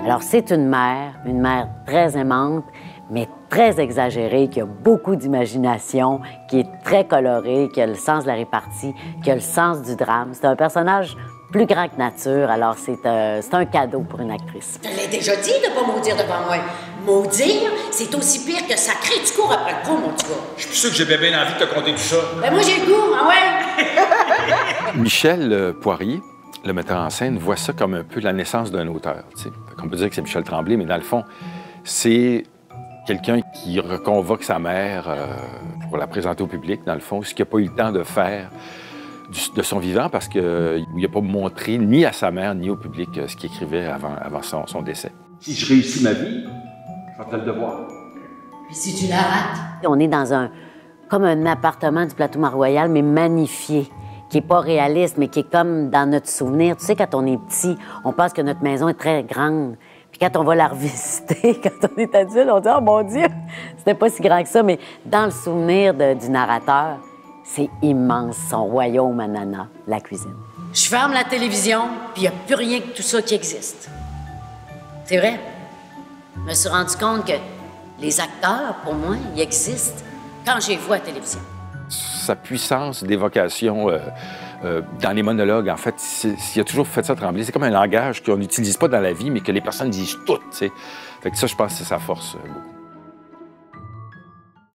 Alors, c'est une mère très aimante, mais très exagérée, qui a beaucoup d'imagination, qui est très colorée, qui a le sens de la répartie, qui a le sens du drame. C'est un personnage plus grand que nature, alors c'est un cadeau pour une actrice. Je l'ai déjà dit de pas maudire devant moi. Maudire, c'est aussi pire que sacrer. Tu cours après le coup, mon petit gars. Je suis plus sûr que j'ai bien envie de te conter tout ça. Ben moi, j'ai le goût, ah ouais? Michel Poirier, le metteur en scène, voit ça comme un peu la naissance d'un auteur. On peut dire que c'est Michel Tremblay, mais dans le fond, c'est quelqu'un qui reconvoque sa mère pour la présenter au public, dans le fond, ce qu'il n'a pas eu le temps de faire de son vivant parce qu'il n'a pas montré ni à sa mère ni au public ce qu'il écrivait avant son décès. Si je réussis ma vie, je vais te le devoir. Puis si tu la rates? On est dans comme un appartement du plateau Mont-Royal, mais magnifié, qui n'est pas réaliste, mais qui est comme dans notre souvenir. Tu sais, quand on est petit, on pense que notre maison est très grande. Puis quand on va la revisiter, quand on est adulte, on dit « Oh mon Dieu, c'était pas si grand que ça », mais dans le souvenir du narrateur, c'est immense, son royaume à Nana, la cuisine. Je ferme la télévision, puis il n'y a plus rien que tout ça qui existe. C'est vrai. Je me suis rendu compte que les acteurs, pour moi, ils existent quand je les vois à la télévision. Sa puissance d'évocation dans les monologues, en fait, il a toujours fait ça Tremblay. C'est comme un langage qu'on n'utilise pas dans la vie, mais que les personnes disent toutes, tu sais. Fait que ça, je pense que c'est sa force, beaucoup.